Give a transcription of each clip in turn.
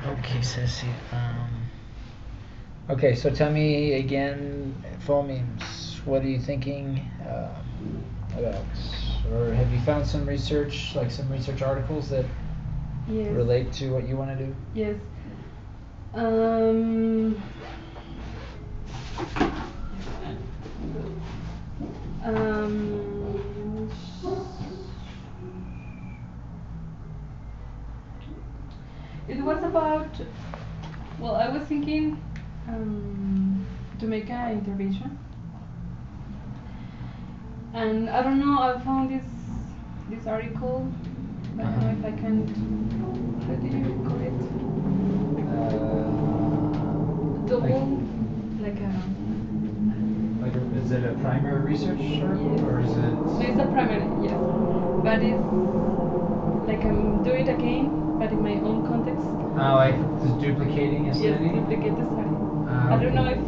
Okay, Ceci. Okay, so tell me again, phonemes. What are you thinking about? Or have you found some research, like some research articles that relate to what you want to do? Yes. It was about, well, I was thinking to make an intervention, and I don't know, I found this article. I don't know if I can. How do you call it? Double, like a. Like, is it a primary research article, Yes. or is it? No, it's a primary, yes, but it's like do it again, but in my own context. Like duplicating a study? Yes, duplicate the study. I don't know if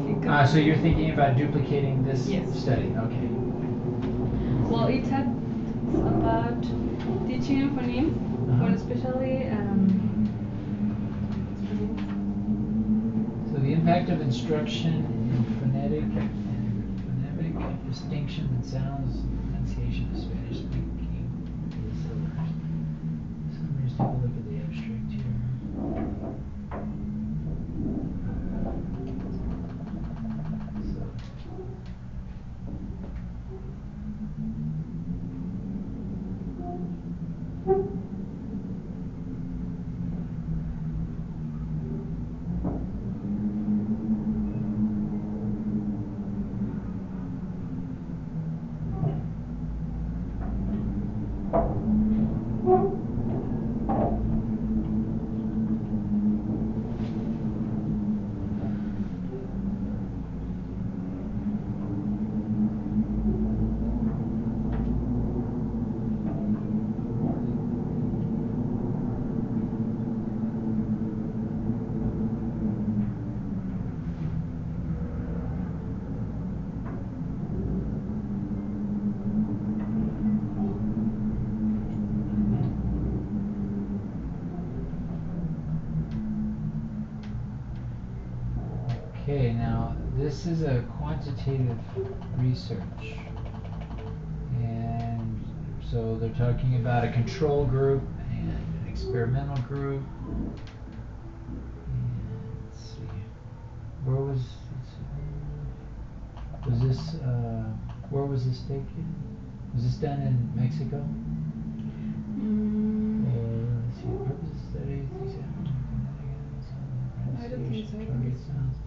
you could. So you're thinking about duplicating this study? Okay. Well, it's about teaching and phonemes, but especially So the impact of instruction in phonetic and phonemic distinction and sounds, pronunciation of Spanish speaking listeners. So let me just take a look at the abstract here. Okay, now this is a quantitative research, and so they're talking about a control group and an experimental group. And let's see, where was this? Where was this taken? Was this done in Mexico? Let's see, purpose of study, I don't think so. target sounds.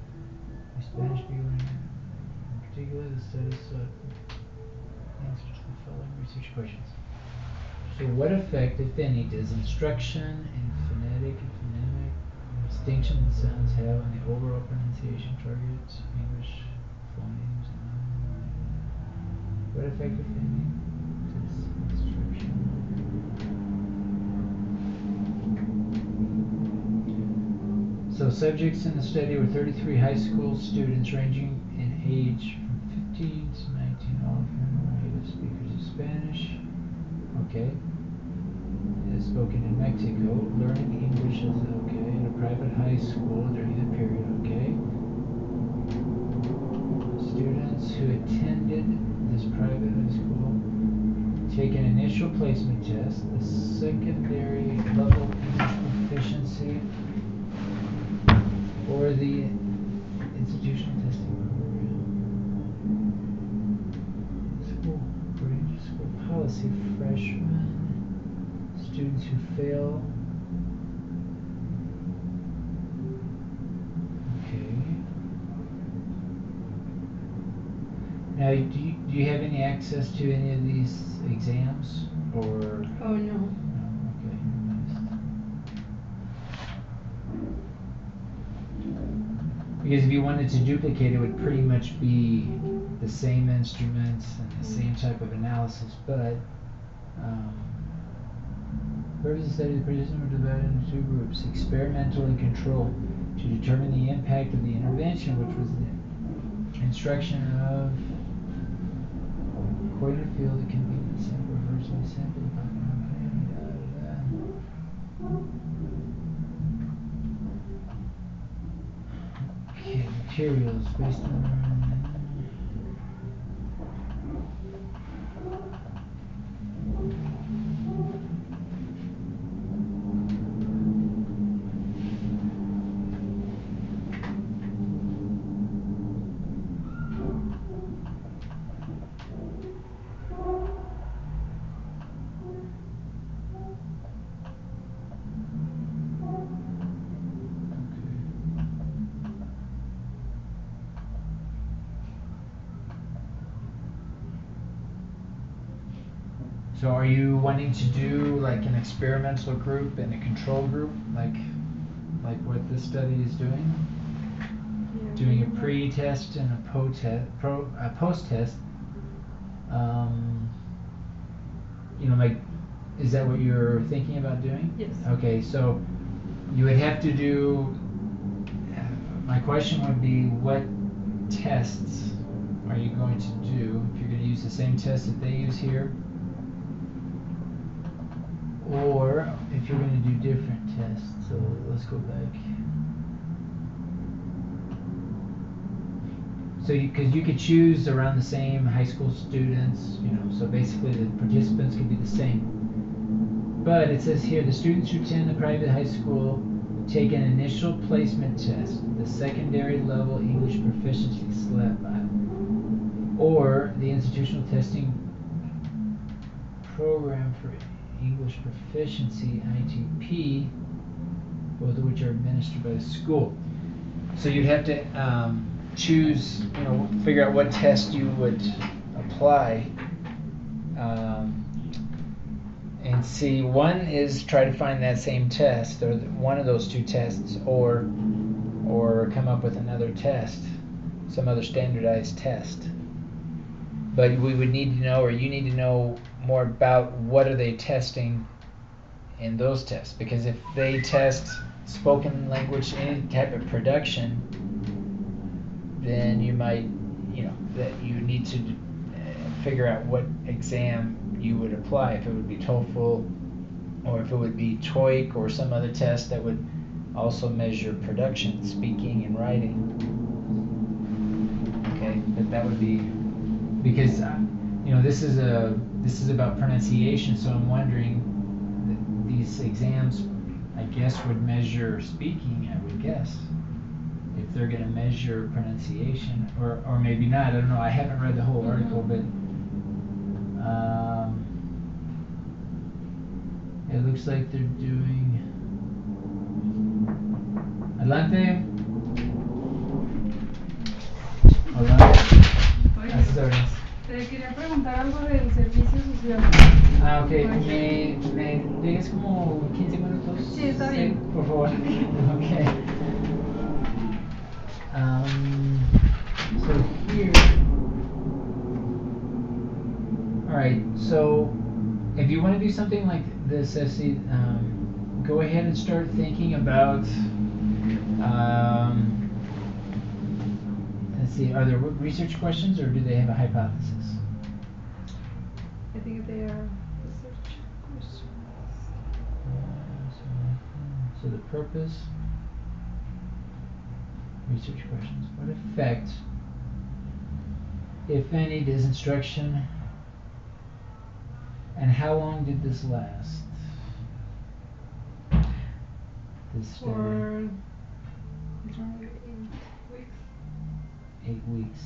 Spanish speaking, in particular, the study sought answers to the following research questions. So, what effect, if any, does instruction in phonetic and phonemic distinction of sounds have on the overall pronunciation targets, English phonemes, and what effect, if any, does instruction? So subjects in the study were 33 high school students ranging in age from 15 to 19, all of whom were native speakers of Spanish. Okay. Is spoken in Mexico. Learning English is okay. At a private high school during the period, okay. Students who attended this private high school take an initial placement test, the secondary level proficiency, or the institutional testing program. School, according to school policy, freshmen, students who fail. Okay. Now, do you have any access to any of these exams, or? Oh, no. No, okay. Because if you wanted to duplicate, it would pretty much be the same instruments and the same type of analysis, but purpose of the study, the participants were divided into two groups: experimental and control, to determine the impact of the intervention, which was the instruction of recorded field that can be sampled or virtually sampled. Okay, materials based on. So are you wanting to do like an experimental group and a control group, like what this study is doing? Yeah. Doing a pre-test and a post-test. Like, is that what you're thinking about doing? Yes. Okay, so you would have to do. My question would be, what tests are you going to do? If you're going to use the same test that they use here, or if you're going to do different tests. So let's go back. So because you could choose around the same high school students, so basically the participants could be the same. But it says here, the students who attend the private high school take an initial placement test, the secondary level English proficiency SLEP, or the institutional testing program for English proficiency, ITP, both of which are administered by the school. So you'd have to choose, figure out what test you would apply, and see. One is try to find that same test, or one of those two tests, or come up with another test, some other standardized test. But we would need to know, or you need to know more about what are they testing in those tests, because if they test spoken language, any type of production, then you might, that you need to figure out what exam you would apply, if it would be TOEFL, or if it would be TOEIC, or some other test that would also measure production, speaking and writing. Okay, but that would be, because this is about pronunciation, so I'm wondering that these exams, I guess, would measure speaking, I would guess, if they're going to measure pronunciation, or maybe not. I don't know. I haven't read the whole article, but it looks like they're doing. Adelante. Hola. Oye, A sus órdenes. te quería preguntar algo del servicio social. Ok. ¿Me digas como 15 minutos? Sí, está bien. Por favor. Ok. So here. Alright, so if you want to do something like this, Ceci, go ahead and start thinking about, let's see, are there research questions, or do they have a hypothesis? I think they are research questions. So the purpose, research questions. What effect, if any, does instruction, and how long did this last? This study? For 8 weeks. 8 weeks.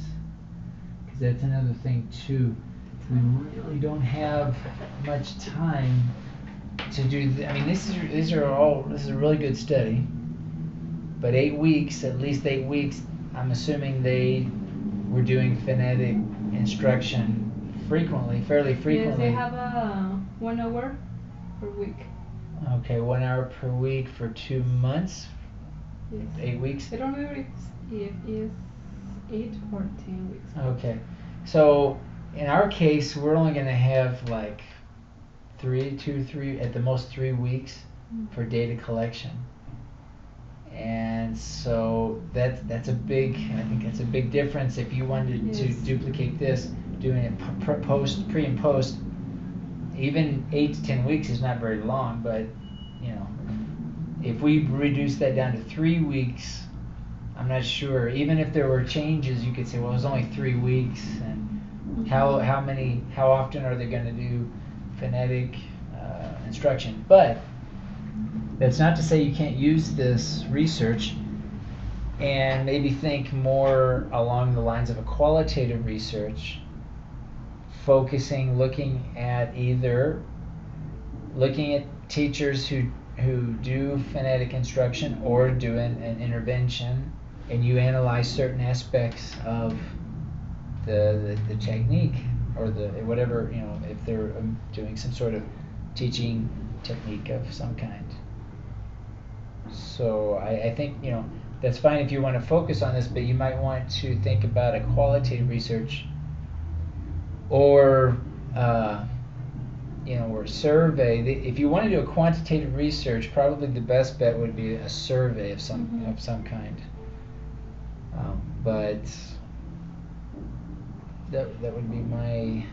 Because that's another thing too. We really don't have much time to do. This is a really good study. But 8 weeks, at least 8 weeks, I'm assuming they were doing phonetic instruction fairly frequently. Yes, they have 1 hour per week. Okay, 1 hour per week for 2 months. Yes. 8 weeks. I don't remember if it's 8 or 10 weeks. Okay, so in our case, we're only going to have like 3 at the most 3 weeks for data collection. And so I think that's a big difference if you wanted to Yes. duplicate this, doing it pre and post. Even 8 to 10 weeks is not very long, but you know, if we reduce that down to 3 weeks, I'm not sure. Even if there were changes, you could say, well, it was only 3 weeks, and how often are they going to do phonetic instruction? But that's not to say you can't use this research and maybe think more along the lines of a qualitative research, looking at teachers who do phonetic instruction or do an intervention, and you analyze certain aspects of the technique or the whatever, if they're doing some sort of teaching technique of some kind. So I think that's fine if you want to focus on this, but you might want to think about a qualitative research or or a survey. If you want to do a quantitative research, probably the best bet would be a survey of some kind. But that would be my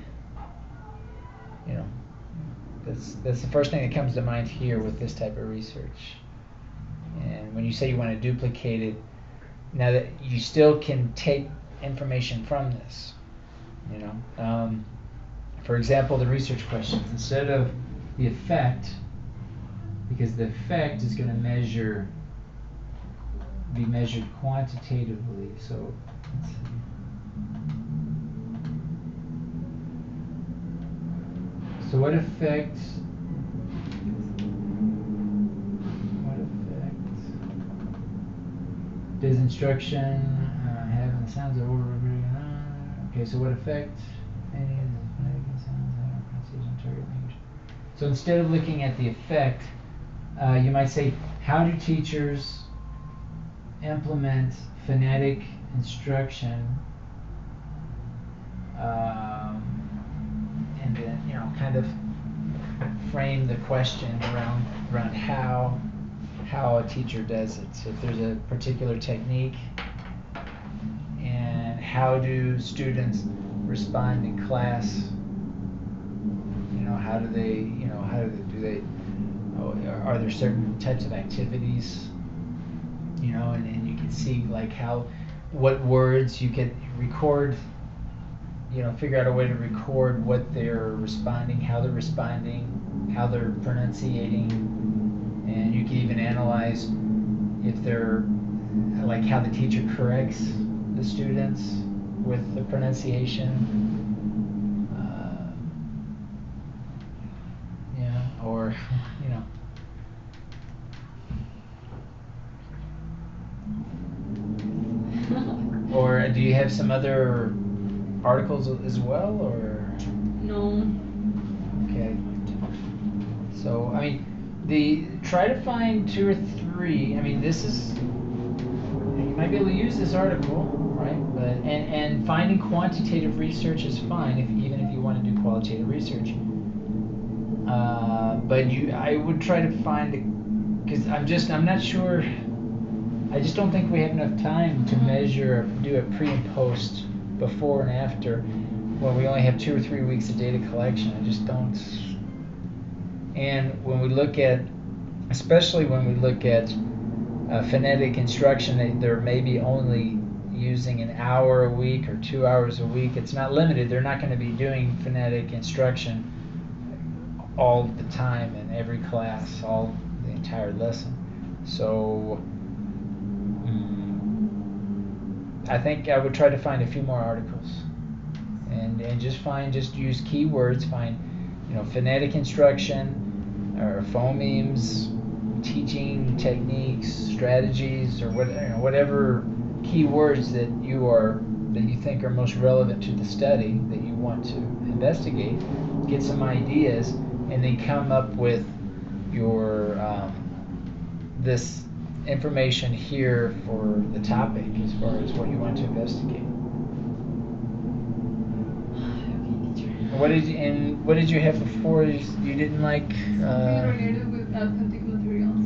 that's the first thing that comes to mind here with this type of research. And when you say you want to duplicate it, now that you still can take information from this, for example, the research questions, instead of the effect, because the effect is going to be measured quantitatively. So let's see. So what effect does instruction have on the sounds of order? Okay, so what effect any of the phonetic sounds have on pronunciation target language? So instead of looking at the effect, you might say, how do teachers implement phonetic instruction, and then kind of frame the question around how a teacher does it. So if there's a particular technique, and how do students respond in class? How do they are there certain types of activities? And you can see what words you could record. Figure out a way to record what they're responding, how they're pronunciating, and you can even analyze if they're how the teacher corrects the students with the pronunciation. Or or do you have some other articles as well, or? No. Okay. So try to find 2 or 3. This is, you might be able to use this article, right? But and finding quantitative research is fine even if you want to do qualitative research. But I would try to find because I'm not sure. I just don't think we have enough time to measure, do a pre and post, before and after, when we only have 2 or 3 weeks of data collection. I just don't. And when we look at, especially when we look at phonetic instruction, they're maybe only using an hour a week or 2 hours a week. It's not limited. They're not going to be doing phonetic instruction all the time in every class, all the entire lesson. So I think I would try to find a few more articles, and just use keywords. Find phonetic instruction or phonemes, teaching techniques, strategies, or whatever keywords that you think are most relevant to the study that you want to investigate. Get some ideas, and then come up with your this information here for the topic as far as what you want to investigate. What did you have before? You didn't like something related with authentic materials.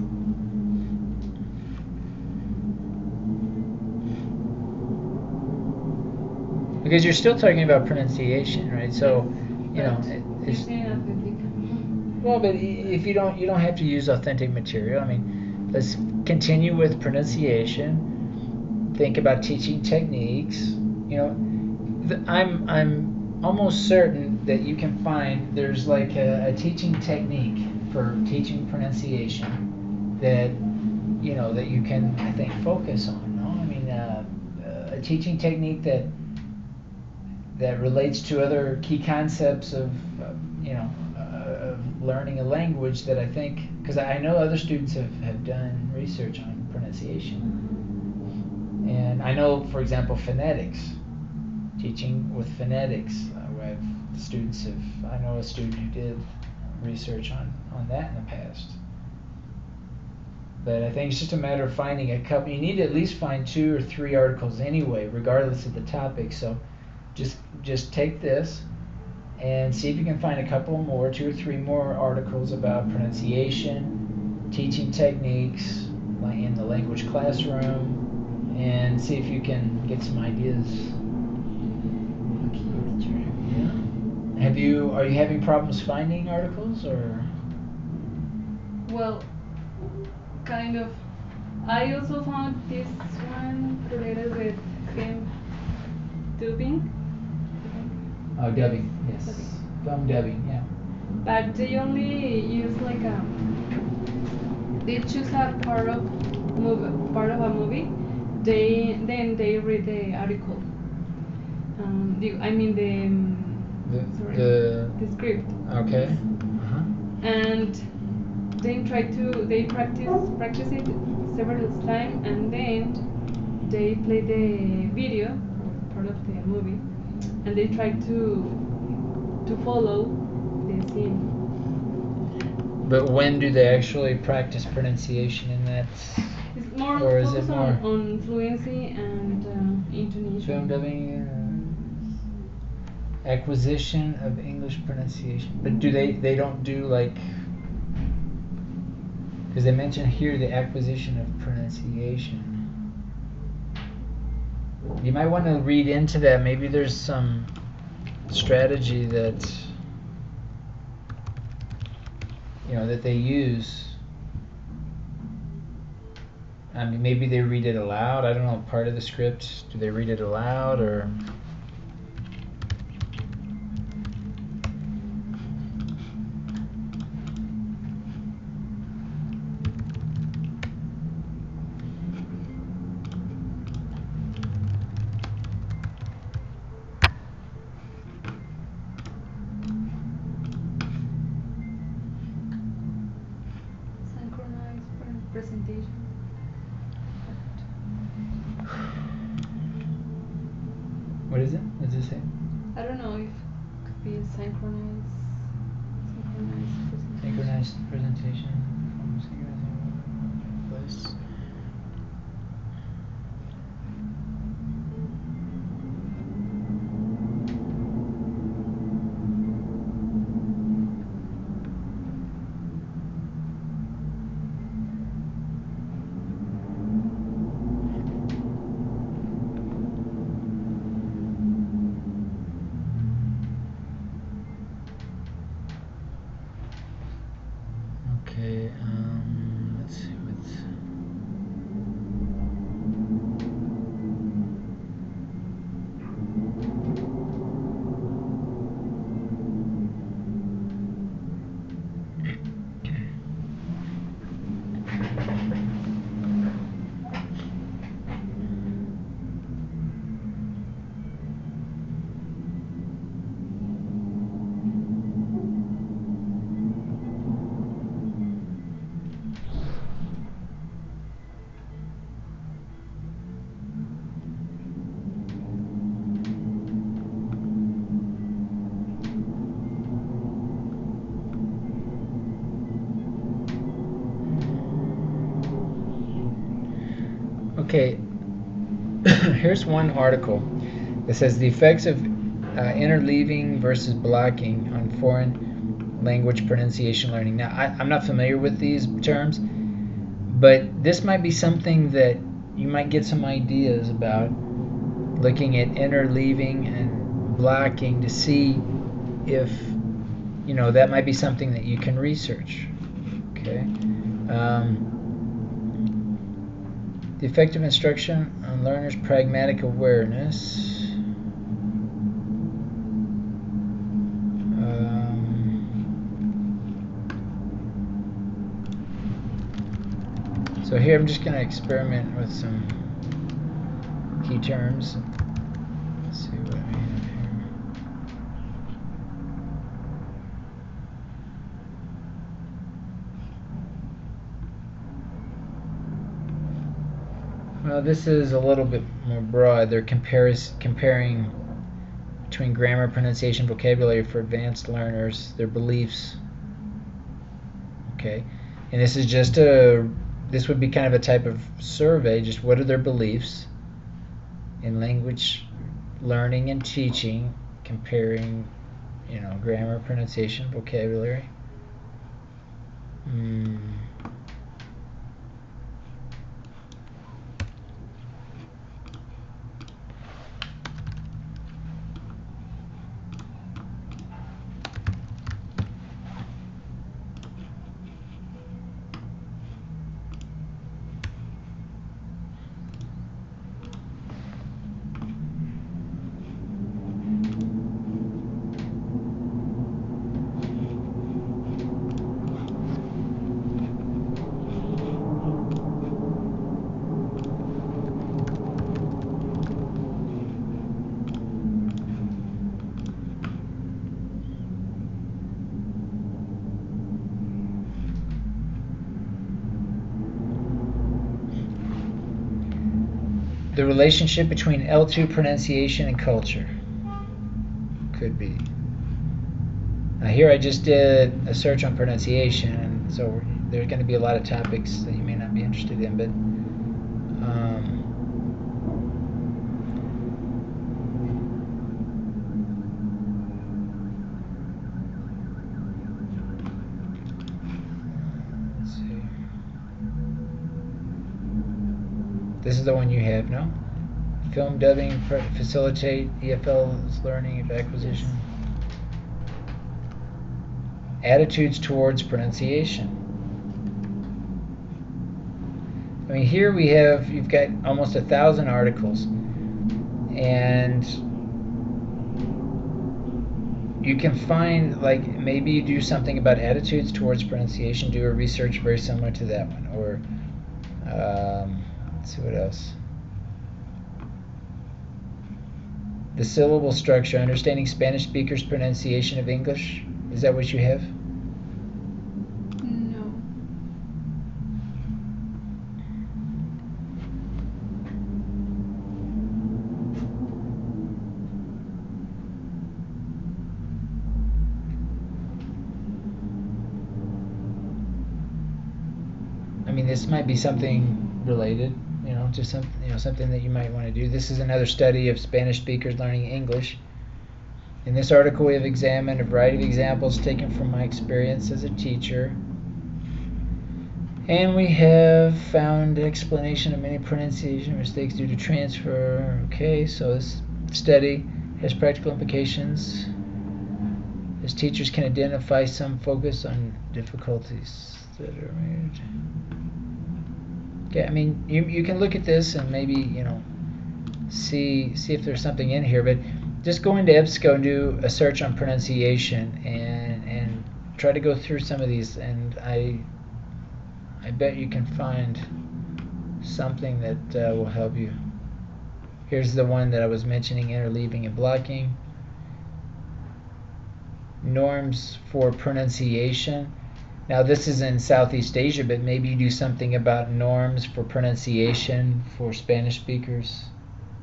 Because you're still talking about pronunciation, right? So, you know, it's, Using authentic. well, but if you don't have to use authentic material. I mean, let's continue with pronunciation. Think about teaching techniques. You know, I'm almost certain that you can find there's like a teaching technique for teaching pronunciation that you know that you can I think focus on. No, I mean a teaching technique that relates to other key concepts of you know of learning a language that I think because I know other students have done research on pronunciation and I know for example phonetics teaching with phonetics where students have I know a student who did research on that in the past but I think it's just a matter of finding a couple you need to at least find 2 or 3 articles anyway regardless of the topic so just take this and see if you can find a couple more 2 or 3 more articles about pronunciation teaching techniques in the language classroom and see if you can get some ideas. Yeah. Are you having problems finding articles or? Well, kind of. I also found this one related with film dubbing. Oh, dubbing, yes. Film dubbing, yeah. But they only use like they choose a part of a movie. Then they read the article. I mean the script. Okay. And they practice it several times, and then they play the video or part of the movie, and they try to follow the scene. But when do they actually practice pronunciation in that? It's more or is it focused more on fluency and intonation. Film dubbing, acquisition of English pronunciation. But do they don't do like? Because they mention here the acquisition of pronunciation. You might want to read into that. Maybe there's some strategy that that they use. I mean, maybe they read it aloud. I don't know. Part of the script, do they read it aloud or? Presentation. What is it? What does it say? I don't know if it could be synchronized presentation. Synchronized presentation. Place. Okay, let's see what's. Okay, here's one article that says the effects of interleaving versus blocking on foreign language pronunciation learning. Now, I'm not familiar with these terms, but this might be something that you might get some ideas about looking at interleaving and blocking to see if, you know, that might be something that you can research. Okay. The effect of instruction on learners' pragmatic awareness. So here I'm just going to experiment with some key terms. Let's see what I have here. Well, this is a little bit more broad. They're comparing between grammar, pronunciation, vocabulary for advanced learners, their beliefs. Okay, and this is just this would be kind of a type of survey, just what are their beliefs in language learning and teaching, comparing, you know, grammar, pronunciation, vocabulary. The relationship between L2 pronunciation and culture could be. Now here I just did a search on pronunciation, and so there's going to be a lot of topics that you may not be interested in, but let's see. This is the one you have, no? Film dubbing facilitate EFL's learning of acquisition. Attitudes towards pronunciation. I mean, here you've got almost 1,000 articles, and you can find, like, maybe you do something about attitudes towards pronunciation, do a research very similar to that one, or let's see what else. The syllable structure, understanding Spanish speakers' pronunciation of English. Is that what you have? No. I mean, this might be something related, you know, just something that you might want to do. This is another study of Spanish speakers learning English. In this article, we have examined a variety of examples taken from my experience as a teacher, and we have found explanation of many pronunciation mistakes due to transfer. Okay, so this study has practical implications as teachers can identify some focus on difficulties that are made. Okay, I mean, you can look at this and maybe, you know, see if there's something in here, but just go into EBSCO and do a search on pronunciation and try to go through some of these, and I bet you can find something that will help you. Here's the one that I was mentioning, interleaving and blocking. Norms for pronunciation. Now this is in Southeast Asia, but maybe you do something about norms for pronunciation for Spanish speakers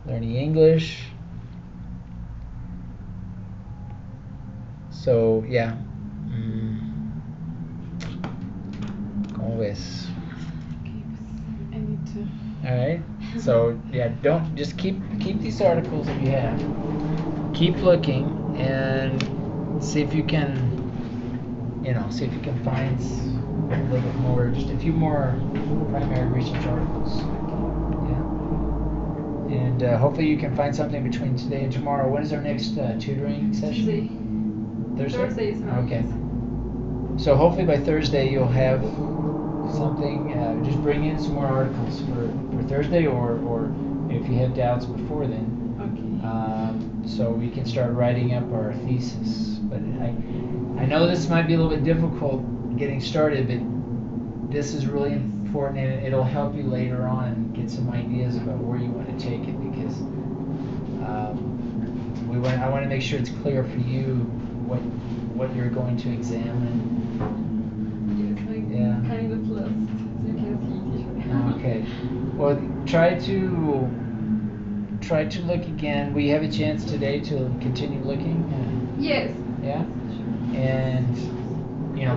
learning English. So yeah, ¿cómo ves? I need to. All right. So yeah, don't just keep these articles that you have. Keep looking and see if you can, see if you can find a little bit more, just a few more primary research articles. Yeah. And hopefully you can find something between today and tomorrow. When is our next tutoring session? Tuesday. Thursday? Thursdays. Okay. So hopefully by Thursday you'll have something. Just bring in some more articles for Thursday, or if you have doubts before then. Okay. So we can start writing up our thesis. But I know this might be a little bit difficult getting started, but this is really important, and it'll help you later on and get some ideas about where you want to take it, because I want to make sure it's clear for you what you're going to examine. Yes, I'm kind of lost, as you can see. Okay. Well, try to look again. We have a chance today to continue looking. Yes. Yeah. And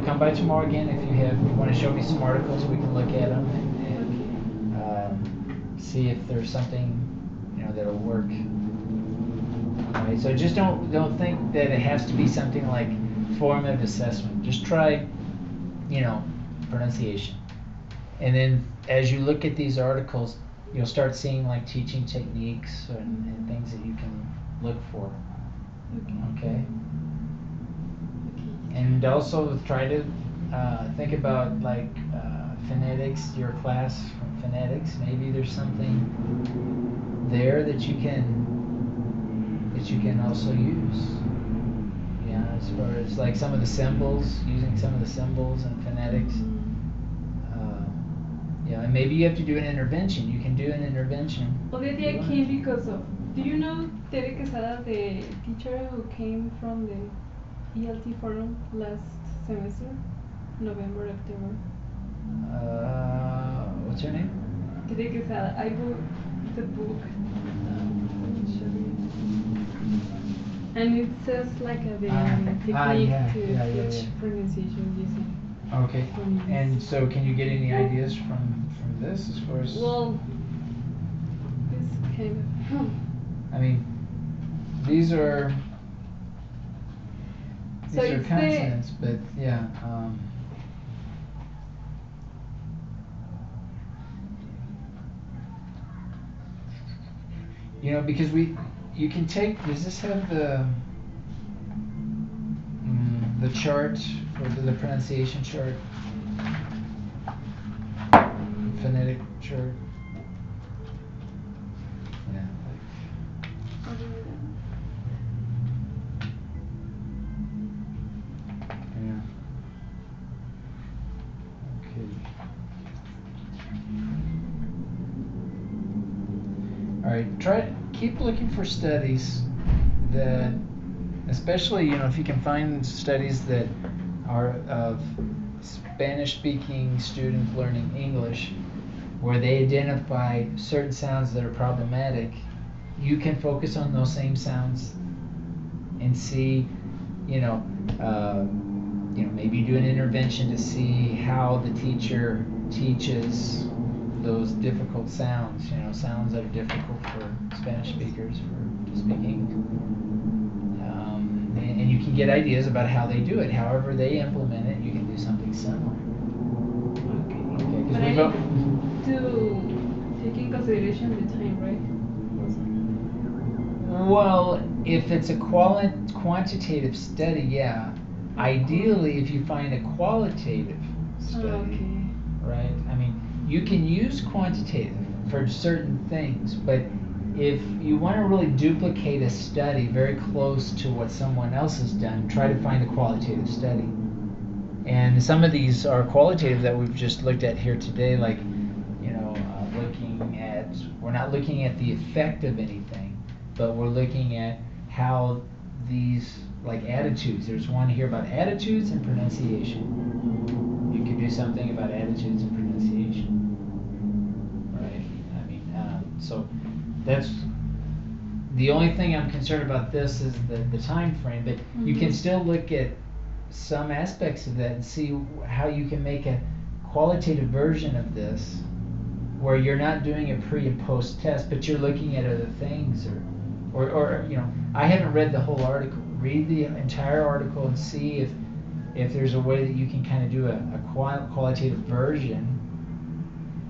come by tomorrow again if you want to show me some articles. We can look at them and see if there's something that'll work. All right. So just don't think that it has to be something like formative assessment. Just try, pronunciation, and then as you look at these articles, you'll start seeing like teaching techniques and things that you can look for. Okay. And also try to think about like phonetics, your class from phonetics. Maybe there's something there that you can also use. Yeah, as far as like some of the symbols, using some of the symbols and phonetics. And maybe you have to do an intervention. You can do an intervention. Well, the idea came because of. Do you know Tere Quesada, the teacher who came from the ELT forum last semester, November, October? What's her name? Tere Quesada. I wrote the book. Let me show you. And it says like a technique to teach pronunciation using. Okay. And so, can you get any ideas from this as far as? Well, this kind of. I mean, these are consonants, but yeah. Because you can take. Does this have the chart or the pronunciation chart? Phonetic chart. Yeah. Yeah. Okay. All right. Keep looking for studies that, especially if you can find studies that are of Spanish-speaking students learning English, where they identify certain sounds that are problematic. You can focus on those same sounds and see, maybe do an intervention to see how the teacher teaches those difficult sounds, sounds that are difficult for Spanish speakers to speak English. And you can get ideas about how they do it. However they implement it, you can do something similar. Okay. But I need to take in consideration the time, right? Well, if it's a quantitative study, yeah. Ideally, if you find a qualitative study, right? I mean, you can use quantitative for certain things, but if you want to really duplicate a study very close to what someone else has done, try to find a qualitative study. And some of these are qualitative that we've just looked at here today, like, we're not looking at the effect of anything, but we're looking at how these, like attitudes. There's one here about attitudes and pronunciation. You can do something about attitudes and pronunciation. Right? I mean, so that's the only thing I'm concerned about. This is the time frame, but you can still look at some aspects of that and see how you can make a qualitative version of this where you're not doing a pre and post test, but you're looking at other things, or I haven't read the whole article. Read the entire article and see if there's a way that you can kind of do a qualitative version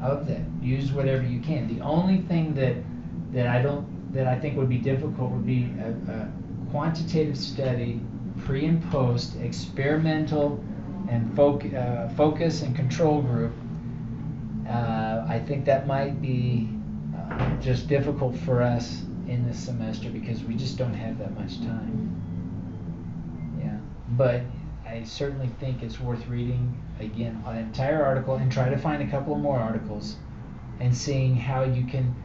of that. Use whatever you can. The only thing that that I think would be difficult would be a quantitative study, pre and post, experimental, and focus and control group. I think that might be just difficult for us in this semester because we just don't have that much time. Yeah, but I certainly think it's worth reading again an entire article and try to find a couple of more articles and seeing how you can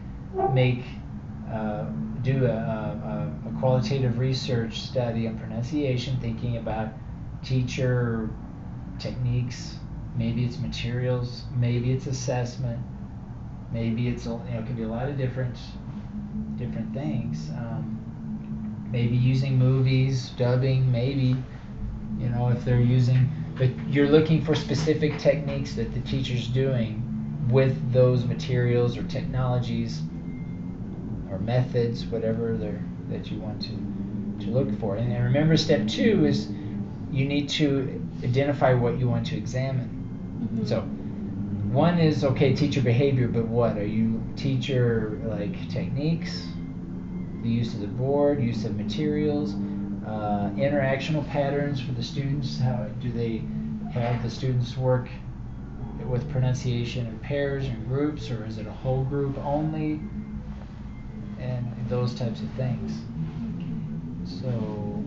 make do a qualitative research study on pronunciation, thinking about teacher techniques. Maybe it's materials, maybe it's assessment, maybe it's it could be a lot of different things. Maybe using movies, dubbing, maybe if they're using, but you're looking for specific techniques that the teacher's doing with those materials or technologies or methods, whatever that you want to look for. And remember, step 2 is you need to identify what you want to examine. Mm-hmm. So 1 is, okay, teacher behavior, but what? Are you teacher techniques, the use of the board, use of materials, interactional patterns for the students? How do they have the students work with pronunciation in pairs and groups, or is it a whole group only? And those types of things. So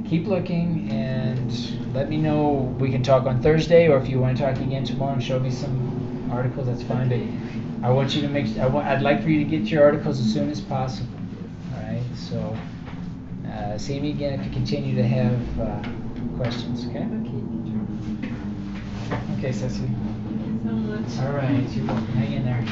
keep looking and let me know. We can talk on Thursday, or if you want to talk again tomorrow and show me some articles, that's fine. But I want you to I'd like for you to get your articles as soon as possible. All right. So see me again if you continue to have questions. Okay. Okay, Ceci. Thank you so much. All right. You're welcome. Hang in there.